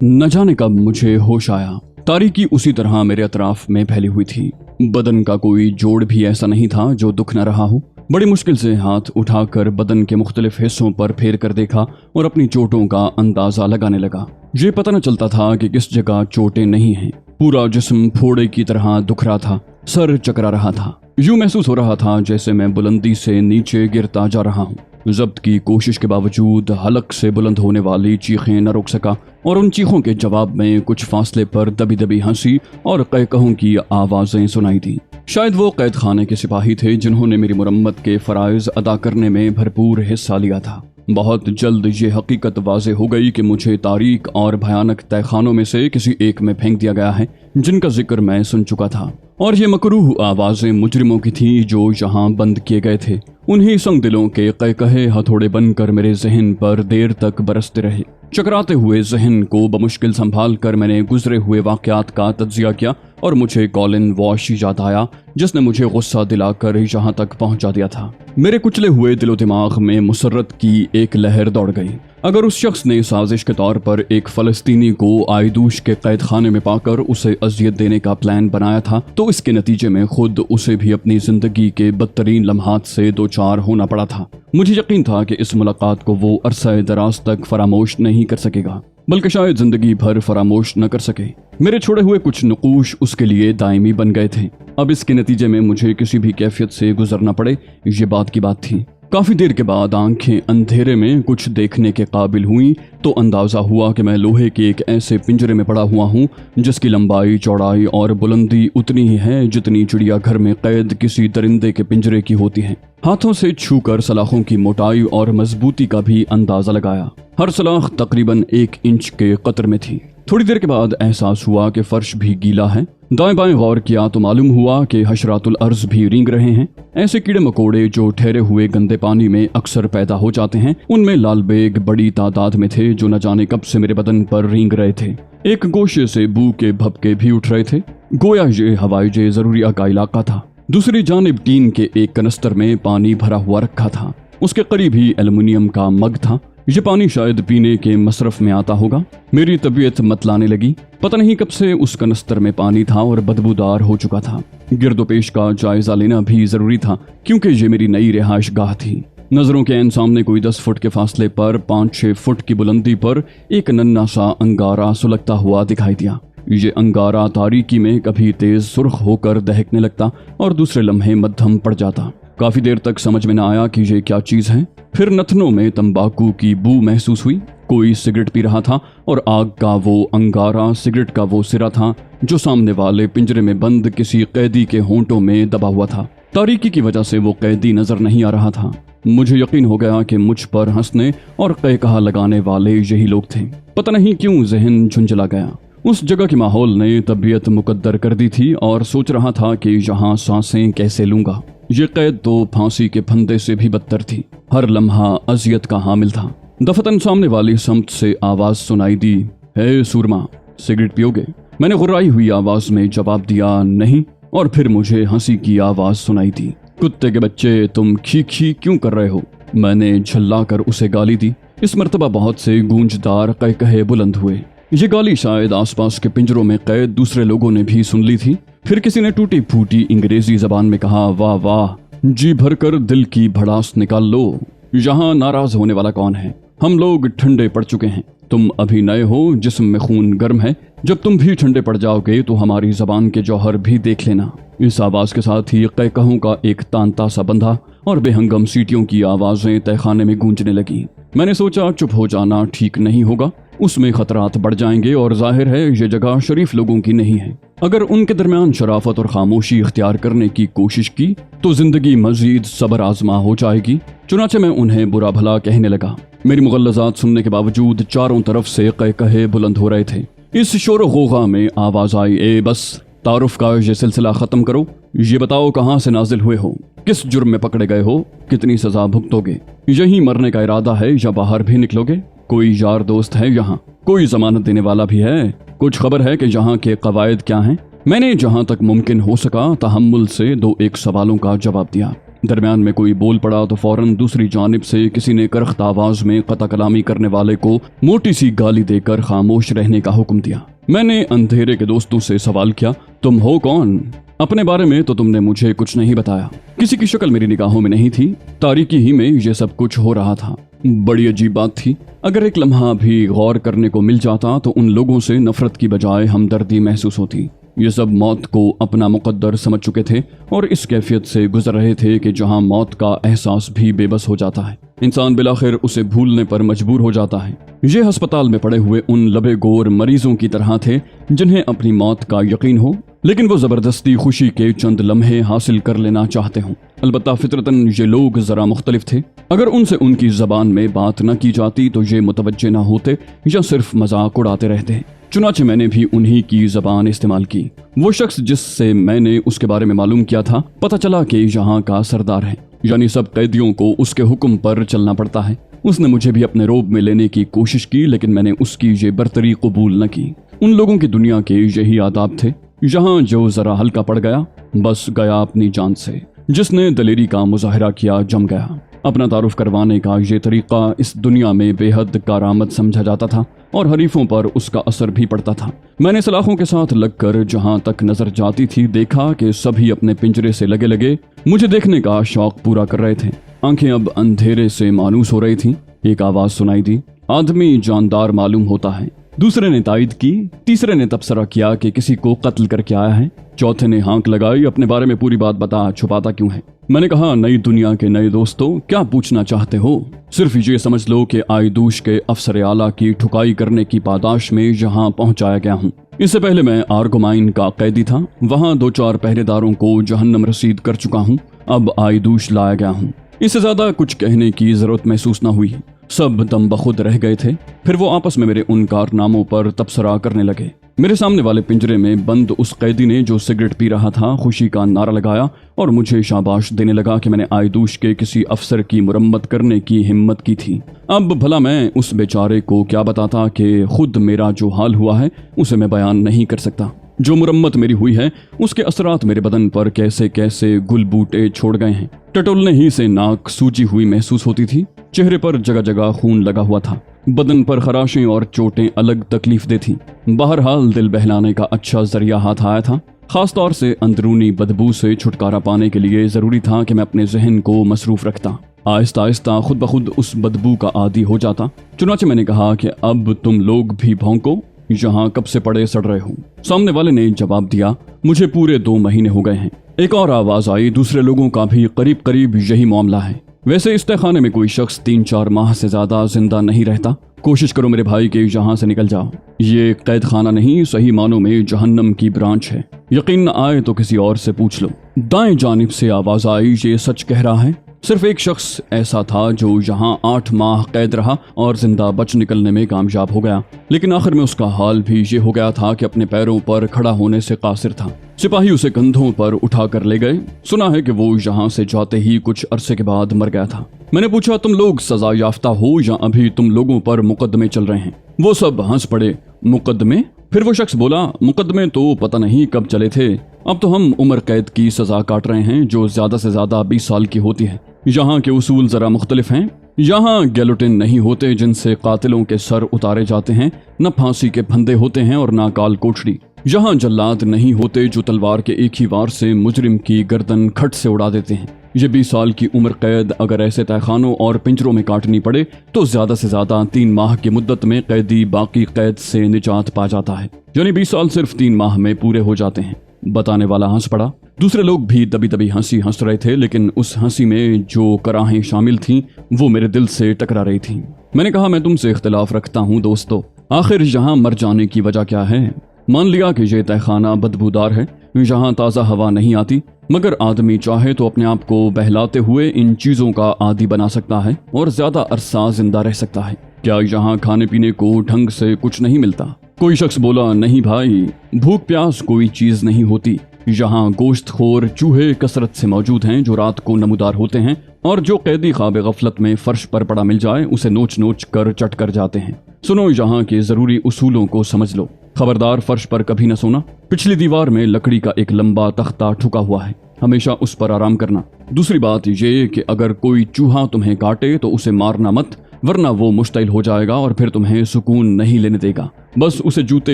न जाने कब मुझे होश आया। तारीकी उसी तरह मेरे अतराफ में फैली हुई थी। बदन का कोई जोड़ भी ऐसा नहीं था जो दुख न रहा हो। बड़ी मुश्किल से हाथ उठाकर बदन के मुख्तलिफ हिस्सों पर फेर कर देखा और अपनी चोटों का अंदाजा लगाने लगा। ये पता न चलता था कि किस जगह चोटें नहीं हैं। पूरा जिस्म फोड़े की तरह दुख रहा था, सर चकरा रहा था। यूं महसूस हो रहा था जैसे मैं बुलंदी से नीचे गिरता जा रहा हूँ। जब्त की कोशिश के बावजूद हलक से बुलंद होने वाली चीखें न रोक सका और उन चीखों के जवाब में कुछ फासले पर दबी दबी हंसी और कहकहों की आवाज़ें सुनाई दी। शायद वो कैद खाने के सिपाही थे जिन्होंने मेरी मुरम्मत के फ़राइज़ अदा करने में भरपूर हिस्सा लिया था। बहुत जल्द ये हकीकत वाज़े हो गई कि मुझे तारीक और भयानक तहखानों में से किसी एक में फेंक दिया गया है जिनका जिक्र मैं सुन चुका था। और ये मकरूह आवाज़ें मुजरिमों की थी जो यहाँ बंद किए गए थे। उन्हीं संग दिलों के कहकहे हथौड़े बनकर मेरे जहन पर देर तक बरसते रहे। चकराते हुए जहन को बमुश्किल संभाल कर मैंने गुजरे हुए वाक़यात का तज्जिया किया और मुझे कॉलिन वॉश याद आया जिसने मुझे गुस्सा दिलाकर यहाँ तक पहुँचा दिया था। मेरे कुचले हुए दिलो दिमाग में मुसर्रत की एक लहर दौड़ गई। अगर उस शख्स ने साजिश के तौर पर एक फ़लस्तीनी को आयदूश के कैद खाने में पाकर उसे अजियत देने का प्लान बनाया था तो इसके नतीजे में खुद उसे भी अपनी जिंदगी के बदतरीन लम्हात से दो चार होना पड़ा था। मुझे यकीन था कि इस मुलाकात को वो अरसा दराज तक फरामोश नहीं कर सकेगा, बल्कि शायद जिंदगी भर फरामोश न कर सके। मेरे छोड़े हुए कुछ नकूश उसके लिए दायमी बन गए थे। अब इसके नतीजे में मुझे किसी भी कैफियत से गुजरना पड़े, ये बात की बात थी। काफी देर के बाद आंखें अंधेरे में कुछ देखने के काबिल हुई तो अंदाजा हुआ कि मैं लोहे के एक ऐसे पिंजरे में पड़ा हुआ हूँ जिसकी लंबाई, चौड़ाई और बुलंदी उतनी ही है जितनी चिड़ियाघर में कैद किसी दरिंदे के पिंजरे की होती है। हाथों से छूकर सलाखों की मोटाई और मजबूती का भी अंदाजा लगाया। हर सलाख तकरीबन 1 इंच के कतर में थी। थोड़ी देर के बाद एहसास हुआ कि फर्श भी गीला है। दाएं बाएं गौर किया तो मालूम हुआ कि हशरातुल अर्ज भी रेंग रहे हैं। ऐसे कीड़े मकोड़े जो ठहरे हुए गंदे पानी में अक्सर पैदा हो जाते हैं, उनमें लाल बेग बड़ी तादाद में थे जो न जाने कब से मेरे बदन पर रेंग रहे थे। एक गोशे से बू के भपके भी उठ रहे थे, गोया ये हवाई ज़रूरिया का इलाका था। दूसरी जानिब टीन के एक कनस्तर में पानी भरा हुआ रखा था। उसके करीब ही एल्युमिनियम का मग था। ये पानी शायद पीने के मसरफ में आता होगा। मेरी तबीयत मतलाने लगी। पता नहीं कब से उस कनस्तर में पानी था और बदबूदार हो चुका था। गिरदोपेश का जायजा लेना भी जरूरी था क्योंकि ये मेरी नई रिहाइश गाह थी। नजरों के ऐन सामने कोई 10 फुट के फासले पर 5-6 फुट की बुलंदी पर एक नन्हा सा अंगारा सुलगता हुआ दिखाई दिया। ये अंगारा तारीकी में कभी तेज सुर्ख होकर दहकने लगता और दूसरे लम्हे मध्यम पड़ जाता। काफी देर तक समझ में न आया कि ये क्या चीज है। फिर नथनों में तंबाकू की बू महसूस हुई। कोई सिगरेट पी रहा था और आग का वो अंगारा सिगरेट का वो सिरा था जो सामने वाले पिंजरे में बंद किसी कैदी के होंठों में दबा हुआ था। तारीकी की वजह से वो कैदी नजर नहीं आ रहा था। मुझे यकीन हो गया कि मुझ पर हंसने और कहकहा लगाने वाले यही लोग थे। पता नहीं क्यों जहन झुंझला गया। उस जगह के माहौल ने तबीयत मुकद्दर कर दी थी और सोच रहा था कि यहाँ सांसें कैसे लूंगा। ये कैद तो फांसी के फंदे से भी बदतर थी। हर लम्हा अजियत का हामिल था। दफतन सामने वाली समत से आवाज सुनाई दी, हे सूरमा, सिगरेट पियोगे? मैंने गुर्राई हुई आवाज में जवाब दिया, नहीं। और फिर मुझे हंसी की आवाज सुनाई दी, कुत्ते के बच्चे, तुम खी खी क्यों कर रहे हो? मैंने झल्ला कर उसे गाली दी। इस मर्तबा बहुत से गूंजदार कहकहे बुलंद हुए। ये गाली शायद आसपास के पिंजरों में कैद दूसरे लोगों ने भी सुन ली थी। फिर किसी ने टूटी फूटी अंग्रेजी जबान में कहा, वाह वाह, जी भरकर दिल की भड़ास निकाल लो। यहाँ नाराज होने वाला कौन है? हम लोग ठंडे पड़ चुके हैं। तुम अभी नए हो, जिस्म में खून गर्म है। जब तुम भी ठंडे पड़ जाओगे तो हमारी जबान के जौहर भी देख लेना। इस आवाज के साथ ही कहकहों का एक तांता सा बंधा और बेहंगम सीटियों की आवाजें तहखाने में गूंजने लगी। मैंने सोचा चुप हो जाना ठीक नहीं होगा, उसमें खतरात बढ़ जाएंगे और जाहिर है ये जगह शरीफ लोगों की नहीं है। अगर उनके दरमियान शराफत और खामोशी इख्तियार करने की कोशिश की तो जिंदगी मजीद सब्र आजमा हो जाएगी। चुनाचे मैं उन्हें बुरा भला कहने लगा। मेरी मुगल्लज़ात सुनने के बावजूद चारों तरफ से कहकहे बुलंद हो रहे थे। इस शोर गोगा में आवाज आई, ए बस, तारुफ का ये सिलसिला खत्म करो। ये बताओ कहाँ से नाजिल हुए हो, किस जुर्म में पकड़े गए हो, कितनी सजा भुगतोगे? यहीं मरने का इरादा है या बाहर भी निकलोगे? कोई यार दोस्त है यहाँ? कोई जमानत देने वाला भी है? कुछ खबर है कि यहाँ के कवायद क्या हैं? मैंने जहाँ तक मुमकिन हो सका तहम्मुल से 2-1 सवालों का जवाब दिया। दरमियान में कोई बोल पड़ा तो फौरन दूसरी जानिब से किसी ने करख्त आवाज में कता कलामी करने वाले को मोटी सी गाली देकर खामोश रहने का हुक्म दिया। मैंने अंधेरे के दोस्तों से सवाल किया, तुम हो कौन? अपने बारे में तो तुमने मुझे कुछ नहीं बताया। किसी की शक्ल मेरी निगाहों में नहीं थी। तारीकी ही में ये सब कुछ हो रहा था। बड़ी अजीब बात थी। अगर एक लम्हा भी गौर करने को मिल जाता तो उन लोगों से नफरत की बजाय हमदर्दी महसूस होती। ये सब मौत को अपना मुकद्दर समझ चुके थे और इस कैफियत से गुजर रहे थे कि जहां मौत का एहसास भी बेबस हो जाता है, इंसान बिलाखिर उसे भूलने पर मजबूर हो जाता है। ये अस्पताल में पड़े हुए उन लबे गोर मरीजों की तरह थे जिन्हें अपनी मौत का यकीन हो, लेकिन वो जबरदस्ती खुशी के चंद लम्हे हासिल कर लेना चाहते हों। अलबत्ता फितरतन ये लोग जरा मुख्तलिफ थे। अगर उनसे उनकी जबान में बात न की जाती तो ये मुतवज्जे न होते या सिर्फ मजाक उड़ाते रहते। चुनाचे मैंने भी उन्हीं की जबान इस्तेमाल की। वो शख्स जिससे मैंने उसके बारे में मालूम किया था, पता चला कि यहाँ का सरदार है, यानी सब कैदियों को उसके हुक्म पर चलना पड़ता है। उसने मुझे भी अपने रोब में लेने की कोशिश की, लेकिन मैंने उसकी ये बर्तरी कबूल न की। उन लोगों की दुनिया के यही आदाब थे। यहाँ जो जरा हल्का पड़ गया, बस गया अपनी जान से। जिसने दलेरी का मुजाहरा किया, जम गया। अपना तारुफ करवाने का ये तरीका इस दुनिया में बेहद कारामद समझा जाता था और हरीफों पर उसका असर भी पड़ता था। मैंने सलाखों के साथ लगकर जहां तक नजर जाती थी देखा कि सभी अपने पिंजरे से लगे लगे मुझे देखने का शौक पूरा कर रहे थे। आंखें अब अंधेरे से मायूस हो रही थी। एक आवाज सुनाई दी, आदमी जानदार मालूम होता है। दूसरे ने तायद की। तीसरे ने तबसरा किया कि किसी को कत्ल करके आया है। चौथे ने हाँक लगाई, अपने बारे में पूरी बात बता, छुपाता क्यों है? मैंने कहा, नई दुनिया के नए दोस्तों, क्या पूछना चाहते हो? सिर्फ ये समझ लो कि आइदूश के अफसर आला की ठुकाई करने की पादाश में यहाँ पहुँचाया गया हूँ। इससे पहले मैं आर्गोमाइन का कैदी था। वहाँ 2-4 पहरेदारों को जहन्नम रसीद कर चुका हूँ। अब आइदूश लाया गया हूँ। इससे ज्यादा कुछ कहने की जरूरत महसूस न हुई। सब दम बखुद रह गए थे। फिर वो आपस में मेरे उन कारनामों पर तबसरा करने लगे। मेरे सामने वाले पिंजरे में बंद उस कैदी ने जो सिगरेट पी रहा था खुशी का नारा लगाया और मुझे शाबाश देने लगा कि मैंने आइदूश के किसी अफसर की मुरम्मत करने की हिम्मत की थी। अब भला मैं उस बेचारे को क्या बताता कि खुद मेरा जो हाल हुआ है उसे मैं बयान नहीं कर सकता। जो मुरम्मत मेरी हुई है उसके असरात मेरे बदन पर कैसे कैसे गुल बूटे छोड़ गए हैं। टटोलने ही से नाक सूजी हुई महसूस होती थी। चेहरे पर जगह जगह खून लगा हुआ था। बदन पर खराशें और चोटें अलग तकलीफ दे थीं। बहरहाल दिल बहलाने का अच्छा जरिया हाथ आया था। खास तौर से अंदरूनी बदबू से छुटकारा पाने के लिए जरूरी था कि मैं अपने जहन को मसरूफ रखता। आहिस्ता आहिस्ता खुद ब खुद उस बदबू का आदी हो जाता। चुनाचे मैंने कहा कि अब तुम लोग भी भौंको, यहाँ कब से पड़े सड़ रहे हो? सामने वाले ने जवाब दिया, मुझे पूरे 2 महीने हो गए हैं। एक और आवाज आई, दूसरे लोगों का भी करीब करीब यही मामला है। वैसे इस तहखाने में कोई शख्स 3-4 माह से ज्यादा जिंदा नहीं रहता। कोशिश करो मेरे भाई कि यहाँ से निकल जाओ। ये कैद खाना नहीं, सही मानों में जहन्नम की ब्रांच है। यकीन न आए तो किसी और से पूछ लो। दाएं जानिब से आवाज आई, ये सच कह रहा है। सिर्फ एक शख्स ऐसा था जो यहाँ 8 माह कैद रहा और जिंदा बच निकलने में कामयाब हो गया, लेकिन आखिर में उसका हाल भी ये हो गया था कि अपने पैरों पर खड़ा होने से कासिर था। सिपाही उसे कंधों पर उठा कर ले गए। सुना है कि वो यहाँ से जाते ही कुछ अरसे के बाद मर गया था। मैंने पूछा, तुम लोग सजा याफ्ता हो या अभी तुम लोगों पर मुकदमे चल रहे हैं? वो सब हंस पड़े। मुकदमे? फिर वो शख्स बोला, मुकदमे तो पता नहीं कब चले थे। अब तो हम उम्र कैद की सजा काट रहे हैं जो ज्यादा से ज्यादा 20 साल की होती है। यहाँ के उसूल जरा मुख्तलिफ हैं। यहाँ गैलोटिन नहीं होते जिनसे कातिलों के सर उतारे जाते हैं, न फांसी के फंदे होते हैं और न काल कोठड़ी। यहाँ जल्लाद नहीं होते जो तलवार के एक ही वार से मुजरिम की गर्दन खट से उड़ा देते हैं। ये 20 साल की उम्र कैद अगर ऐसे तहखानों और पिंजरों में काटनी पड़े तो ज्यादा से ज्यादा 3 माह की मुद्दत में कैदी बाकी कैद से निजात पा जाता है। यानी 20 साल सिर्फ 3 माह में पूरे हो जाते हैं। बताने वाला हंस पड़ा। दूसरे लोग भी दबी दबी हंसी हंस रहे थे, लेकिन उस हंसी में जो कराहें शामिल थीं वो मेरे दिल से टकरा रही थीं। मैंने कहा, मैं तुमसे इख्तिलाफ रखता हूँ दोस्तों। आखिर यहाँ मर जाने की वजह क्या है? मान लिया कि ये तहखाना बदबूदार है, यहाँ ताज़ा हवा नहीं आती, मगर आदमी चाहे तो अपने आप को बहलाते हुए इन चीज़ों का आदी बना सकता है और ज्यादा अरसा जिंदा रह सकता है। क्या यहाँ खाने पीने को ढंग से कुछ नहीं मिलता? कोई शख्स बोला, नहीं भाई, भूख प्यास कोई चीज नहीं होती। यहाँ गोश्तखोर चूहे कसरत से मौजूद हैं जो रात को नमूदार होते हैं और जो कैदी ख्वाब गफलत में फर्श पर पड़ा मिल जाए उसे नोच नोच कर चट कर जाते हैं। सुनो, यहाँ के जरूरी उसूलों को समझ लो। खबरदार फर्श पर कभी न सोना। पिछली दीवार में लकड़ी का एक लंबा तख्ता ठुका हुआ है। हमेशा उस पर आराम करना। दूसरी बात ये कि अगर कोई चूहा तुम्हें काटे तो उसे मारना मत, वरना वो मुश्तिल हो जाएगा और फिर तुम्हें सुकून नहीं लेने देगा। बस उसे जूते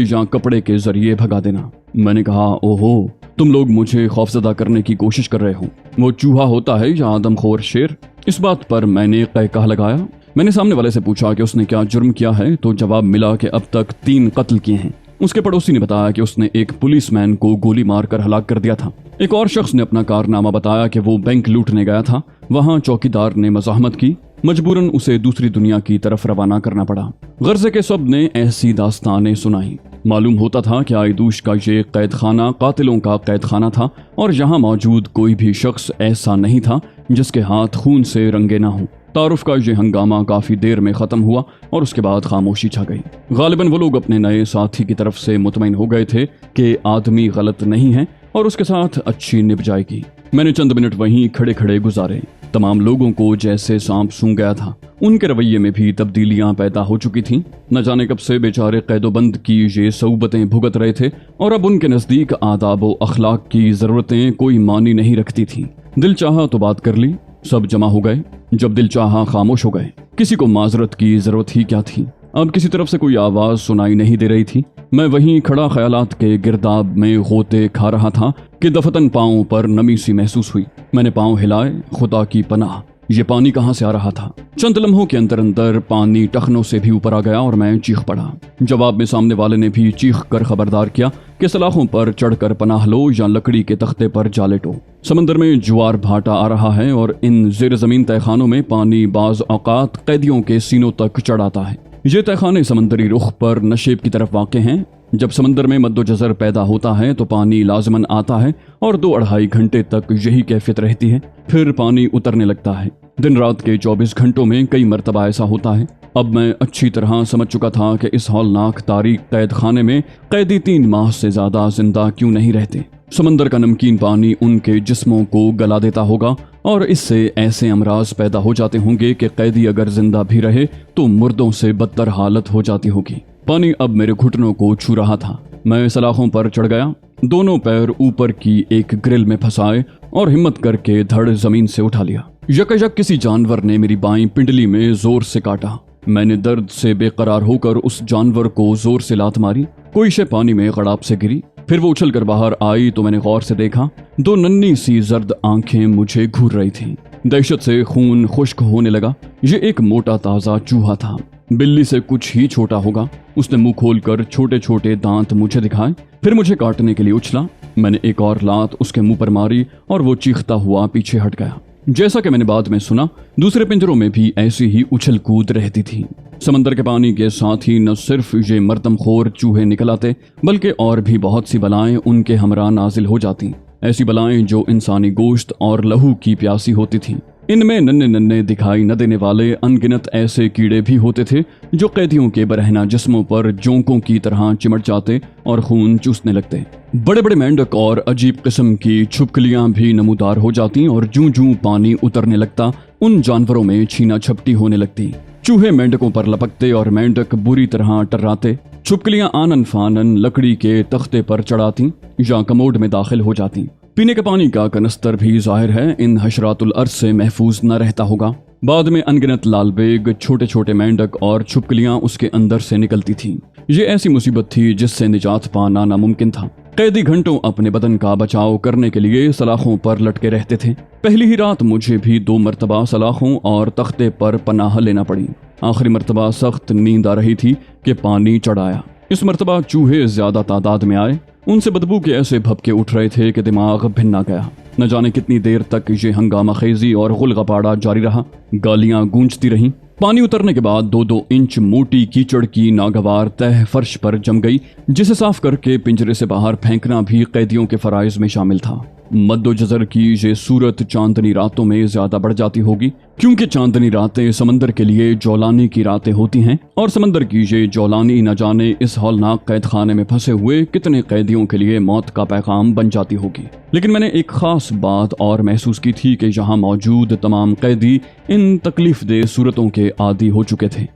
या कपड़े के जरिए भगा देना। मैंने कहा, ओहो, तुम लोग मुझे खौफजदा करने की कोशिश कर रहे हो। वो चूहा होता है या आदमखोर शेर? इस बात पर मैंने कहकहा लगाया। मैंने सामने वाले से पूछा कि उसने क्या जुर्म किया है, तो जवाब मिला कि अब तक 3 कत्ल किए हैं। उसके पड़ोसी ने बताया कि उसने एक पुलिसमैन को गोली मारकर हलाक कर दिया था। एक और शख्स ने अपना कारनामा बताया कि वो बैंक लूटने गया था। वहां चौकीदार ने मज़ाहमत की, मजबूरन उसे दूसरी दुनिया की तरफ रवाना करना पड़ा। गर्जे के सब ने ऐसी दास्तानें सुनाई। मालूम होता था कि आइदूश का ये कैद खाना कातिलों का कैद खाना था और यहाँ मौजूद कोई भी शख्स ऐसा नहीं था जिसके हाथ खून से रंगे ना हों। तारुफ का ये हंगामा काफी देर में खत्म हुआ और उसके बाद खामोशी छा गई। गालिबन वो लोग अपने नए साथी की तरफ से मुतमईन हो गए थे कि आदमी गलत नहीं है और उसके साथ अच्छी निभ जाएगी। मैंने चंद मिनट वहीं खड़े खड़े गुजारे। तमाम लोगों को जैसे सांप सूंघ गया था। उनके रवैये में भी तब्दीलियां पैदा हो चुकी थीं। न जाने कब से बेचारे कैदोबंद की ये सऊबतें भुगत रहे थे और अब उनके नजदीक आदाब व अखलाक की जरूरतें कोई मानी नहीं रखती थीं। दिल चाहा तो बात कर ली, सब जमा हो गए। जब दिल चाहा खामोश हो गए। किसी को माजरत की जरूरत ही क्या थी। अब किसी तरफ से कोई आवाज सुनाई नहीं दे रही थी। मैं वहीं खड़ा ख्यालात के गिरदाब में गोते खा रहा था कि दफतन पांव पर नमी सी महसूस हुई। मैंने पांव हिलाए। खुदा की पनाह, ये पानी कहाँ से आ रहा था? चंद लम्हों के अंदर अंदर पानी टखनों से भी ऊपर आ गया और मैं चीख पड़ा। जवाब में सामने वाले ने भी चीख कर खबरदार किया कि सलाखों पर चढ़कर पनाह लो या लकड़ी के तख्ते पर जा लेटो। समंदर में ज्वार भाटा आ रहा है और इन जेर जमीन तहखानों में पानी बाज औकात कैदियों के सीनों तक चढ़ाता है। ये तहखाने समंदरी रुख पर नशेब की तरफ वाक़े हैं। जब समंदर में मद्दोजज़र पैदा होता है तो पानी लाजमन आता है और 2-2.5 घंटे तक यही कैफियत रहती है। फिर पानी उतरने लगता है। दिन रात के 24 घंटों में कई मरतबा ऐसा होता है। अब मैं अच्छी तरह समझ चुका था कि इस हौलनाक तारीख कैद खाने में कैदी 3 माह से ज्यादा जिंदा क्यों नहीं रहते। समंदर का नमकीन पानी उनके जिस्मों को गला देता होगा और इससे ऐसे अमराज पैदा हो जाते होंगे कि कैदी अगर जिंदा भी रहे तो मुर्दों से बदतर हालत हो जाती होगी। पानी अब मेरे घुटनों को छू रहा था। मैं सलाखों पर चढ़ गया, दोनों पैर ऊपर की एक ग्रिल में फंसाए और हिम्मत करके धड़ जमीन से उठा लिया। यकयक किसी जानवर ने मेरी बाईं पिंडली में जोर से काटा। मैंने दर्द से बेकरार होकर उस जानवर को जोर से लात मारी। कोई शे पानी में गड़ाप से गिरी। फिर वो उछल कर बाहर आई तो मैंने गौर से देखा 2 नन्ही सी जर्द आंखें मुझे घूर रही थीं। दहशत से खून खुश्क होने लगा। ये एक मोटा ताजा चूहा था, बिल्ली से कुछ ही छोटा होगा। उसने मुंह खोलकर छोटे छोटे दांत मुझे दिखाए, फिर मुझे काटने के लिए उछला। मैंने एक और लात उसके मुंह पर मारी और वो चीखता हुआ पीछे हट गया। जैसा कि मैंने बाद में सुना, दूसरे पिंजरों में भी ऐसी ही उछल कूद रहती थी। समंदर के पानी के साथ ही न सिर्फ ये मर्दमखोर चूहे निकल आते, बल्कि और भी बहुत सी बलाएं उनके हमरा नाजिल हो जाती। ऐसी बलाएं जो इंसानी गोश्त और लहू की प्यासी होती थीं। इनमें नन्हे नन्हे दिखाई न देने वाले अनगिनत ऐसे कीड़े भी होते थे जो कैदियों के बरहना जिस्मों पर जोंकों की तरह चिमट जाते और खून चूसने लगते। बड़े बड़े मेंढक और अजीब किस्म की छुपकलियां भी नमूदार हो जाती और जूं जूं पानी उतरने लगता उन जानवरों में छीना झपटी होने लगती। चूहे मेंढकों पर लपकते और मेंढक बुरी तरह टर्राते। छुपकलियां आनन फानन लकड़ी के तख्ते पर चढ़ाती या कमोड में दाखिल हो जाती। पीने के पानी का कनस्तर भी जाहिर है इन हशरातुल अर्ज से महफूज न रहता होगा। बाद में अनगिनत लालबेग, छोटे छोटे मेंढक और छुपकलियां उसके अंदर से निकलती थीं। ये ऐसी मुसीबत थी जिससे निजात पाना नामुमकिन था। कैदी घंटों अपने बदन का बचाव करने के लिए सलाखों पर लटके रहते थे। पहली ही रात मुझे भी 2 मरतबा सलाखों और तख्ते पर पनाह लेना पड़ी। आखिरी मरतबा सख्त नींद आ रही थी कि पानी चढ़ाया। इस मरतबा चूहे ज्यादा तादाद में आए। उनसे बदबू के ऐसे भपके उठ रहे थे कि दिमाग भिन्ना गया। न जाने कितनी देर तक ये हंगामा खेजी और गुलगपाड़ा जारी रहा। गालियां गूंजती रहीं। पानी उतरने के बाद 2-2 इंच मोटी कीचड़ की नागवार तह फर्श पर जम गई, जिसे साफ करके पिंजरे से बाहर फेंकना भी कैदियों के फराइज में शामिल था। मद्दोजज़र की ये सूरत चांदनी रातों में ज्यादा बढ़ जाती होगी, क्योंकि चांदनी रातें समंदर के लिए जौलानी की रातें होती हैं और समंदर की ये जौलानी न जाने इस हौलनाक कैद खाने में फंसे हुए कितने कैदियों के लिए मौत का पैगाम बन जाती होगी। लेकिन मैंने एक खास बात और महसूस की थी कि यहाँ मौजूद तमाम कैदी इन तकलीफ दे सूरतों के आदी हो चुके थे।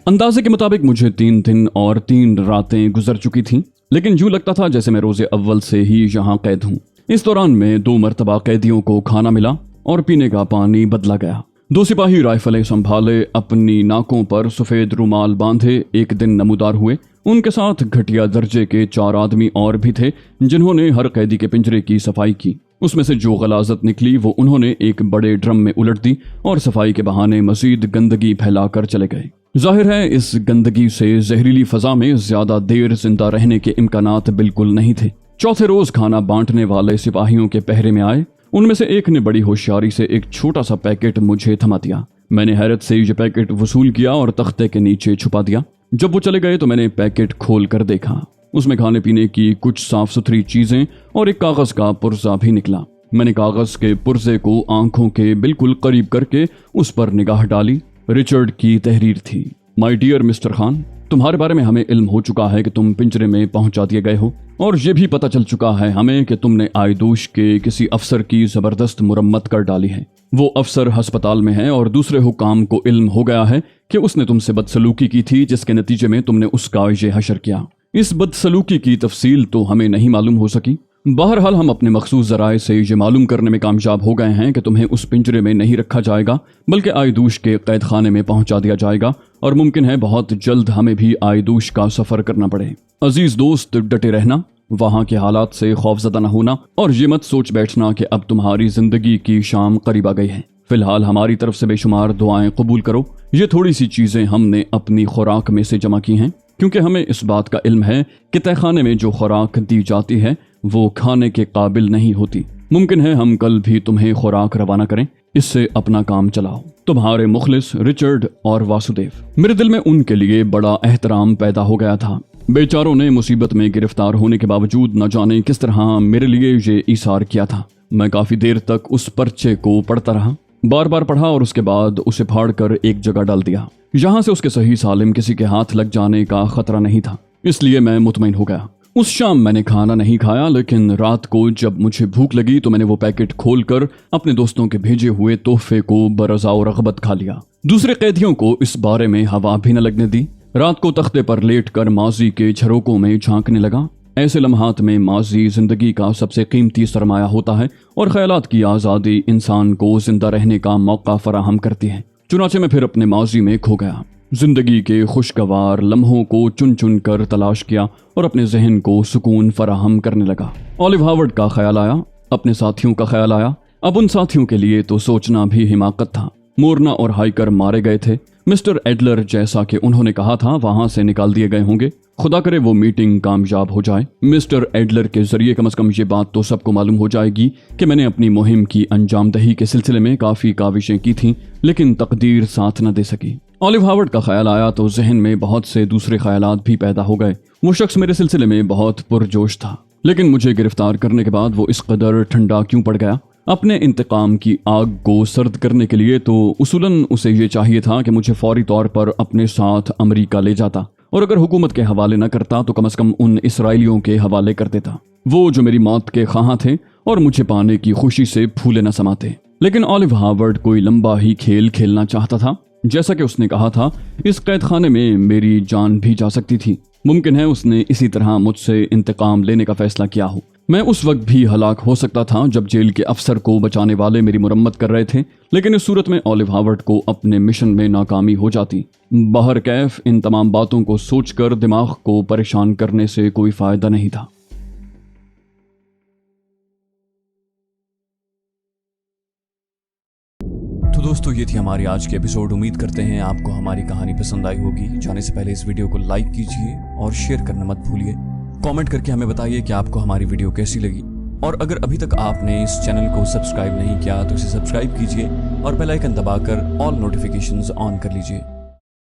अंदाजे के मुताबिक मुझे 3 दिन और 3 रातें गुजर चुकी थीं, लेकिन यूं लगता था जैसे मैं रोजे अव्वल से ही यहाँ कैद हूँ। इस दौरान में 2 मरतबा कैदियों को खाना मिला और पीने का पानी बदला गया। 2 सिपाही राइफलें संभाले अपनी नाकों पर सफेद रुमाल बांधे एक दिन नमूदार हुए। उनके साथ घटिया दर्जे के 4 आदमी और भी थे जिन्होंने हर कैदी के पिंजरे की सफाई की। उसमें से जो गलाजत निकली वो उन्होंने एक बड़े ड्रम में उलट दी और सफाई के बहाने मजीद गंदगी फैलाकर चले गए। जाहिर है इस गंदगी से जहरीली फजा में ज्यादा देर जिंदा रहने के इम्कानात बिल्कुल नहीं थे। चौथे रोज खाना बांटने वाले सिपाहियों के पहरे में आए। उनमें से एक ने बड़ी होशियारी से एक छोटा सा पैकेट मुझे थमा दिया। मैंने हैरत से ये पैकेट वसूल किया और तख्ते के नीचे छुपा दिया। जब वो चले गए तो मैंने पैकेट खोल कर देखा। उसमें खाने पीने की कुछ साफ सुथरी चीजें और एक कागज का पुर्जा भी निकला। मैंने कागज के पुर्जे को आंखों के बिल्कुल करीब करके उस पर निगाह डाली। रिचर्ड की तहरीर थी। माय डियर मिस्टर खान, तुम्हारे बारे में हमें इल्म हो चुका है कि तुम पिंजरे में पहुंचा दिए गए हो और ये भी पता चल चुका है हमें कि तुमने आयदूश के किसी अफसर की जबरदस्त मुरम्मत कर डाली है। वो अफसर अस्पताल में है और दूसरे हुकाम को इल्म हो गया है कि उसने तुमसे बदसलूकी की थी, जिसके नतीजे में तुमने उसका ये हशर किया। इस बदसलूकी की तफसील तो हमें नहीं मालूम हो सकी। बहरहाल हम अपने मखसूस जराए से ये मालूम करने में कामयाब हो गए हैं कि तुम्हें उस पिंजरे में नहीं रखा जाएगा बल्कि आयदूश के कैद खाने में पहुंचा दिया जाएगा और मुमकिन है बहुत जल्द हमें भी आयदूश का सफर करना पड़े। अजीज दोस्त, डटे रहना, वहाँ के हालात से खौफजदा न होना और ये मत सोच बैठना कि अब तुम्हारी जिंदगी की शाम करीब आ गई है। फिलहाल हमारी तरफ से बेशुमार दुआएं कबूल करो। ये थोड़ी सी चीजें हमने अपनी खुराक में से जमा की हैं क्योंकि हमें इस बात का इल्म है कि तहखाने में जो खुराक दी जाती है वो खाने के काबिल नहीं होती। मुमकिन है हम कल भी तुम्हें खुराक रवाना करें। इससे अपना काम चलाओ। तुम्हारे मुखलिस रिचर्ड और वासुदेव। मेरे दिल में उनके लिए बड़ा एहतराम पैदा हो गया था। बेचारों ने मुसीबत में गिरफ्तार होने के बावजूद न जाने किस तरह मेरे लिए ये ईसार किया था। मैं काफी देर तक उस पर्चे को पढ़ता रहा, बार बार पढ़ा और उसके बाद उसे फाड़कर एक जगह डाल दिया। यहाँ से उसके सही सालिम किसी के हाथ लग जाने का खतरा नहीं था, इसलिए मैं मुतमईन हो गया। उस शाम मैंने खाना नहीं खाया, लेकिन रात को जब मुझे भूख लगी तो मैंने वो पैकेट खोलकर अपने दोस्तों के भेजे हुए तोहफे को बरज़ा और रग़बत खा लिया। दूसरे कैदियों को इस बारे में हवा भी न लगने दी। रात को तख्ते पर लेटकर माजी के झरोकों में झांकने लगा। ऐसे लम्हात में माजी जिंदगी का सबसे कीमती सरमाया होता है और ख्यालात की आज़ादी इंसान को जिंदा रहने का मौका फराहम करती है। चुनाचे मैं फिर अपने माजी में खो गया। जिंदगी के खुशगवार लम्हों को चुन चुन कर तलाश किया और अपने जहन को सुकून फराहम करने लगा। ऑलिव हार्वर्ड का ख्याल आया, अपने साथियों का ख्याल आया। अब उन साथियों के लिए तो सोचना भी हिमाकत था। मोरना और हाइकर मारे गए थे। मिस्टर एडलर, जैसा कि उन्होंने कहा था, वहां से निकाल दिए गए होंगे। खुदा करे वो मीटिंग कामयाब हो जाए। मिस्टर एडलर के जरिए कम से कम ये बात तो सबको मालूम हो जाएगी कि मैंने अपनी मुहिम की अंजामदही के सिलसिले में काफी काविशें की थीं, लेकिन तकदीर साथ न दे सकी। ऑलिव हार्वर्ड का ख्याल आया तो जहन में बहुत से दूसरे ख्यालात भी पैदा हो गए। वो शख्स मेरे सिलसिले में बहुत पुरजोश था, लेकिन मुझे गिरफ्तार करने के बाद वो इस कदर ठंडा क्यों पड़ गया? अपने इंतकाम की आग को सर्द करने के लिए तो उसूलन उसे ये चाहिए था कि मुझे फौरी तौर पर अपने साथ अमेरिका ले जाता और अगर हुकूमत के हवाले न करता तो कम से कम उन इसराइलियों के हवाले कर देता, वो जो मेरी मौत के ख्वाहां थे और मुझे पाने की खुशी से फूले न समाते। लेकिन ऑलिव हार्वर्ड कोई लंबा ही खेल खेलना चाहता था। जैसा कि उसने कहा था, इस कैद खाने में मेरी जान भी जा सकती थी। मुमकिन है उसने इसी तरह मुझसे इंतकाम लेने का फैसला किया हो। मैं उस वक्त भी हलाक हो सकता था जब जेल के अफसर को बचाने वाले मेरी मुरम्मत कर रहे थे, लेकिन इस सूरत में ऑलिव हार्वर्ड को अपने मिशन में नाकामी हो जाती। बहर कैफ इन तमाम बातों को सोचकर दिमाग को परेशान करने से कोई फायदा नहीं था। तो दोस्तों, ये थी हमारी आज की एपिसोड। उम्मीद करते हैं आपको हमारी कहानी पसंद आई होगी। जाने से पहले इस वीडियो को लाइक कीजिए और शेयर करना मत भूलिए। कमेंट करके हमें बताइए कि आपको हमारी वीडियो कैसी लगी। और अगर अभी तक आपने इस चैनल को सब्सक्राइब नहीं किया तो इसे सब्सक्राइब कीजिए और बेल आइकन दबाकर ऑल नोटिफिकेशंस ऑन कर लीजिए।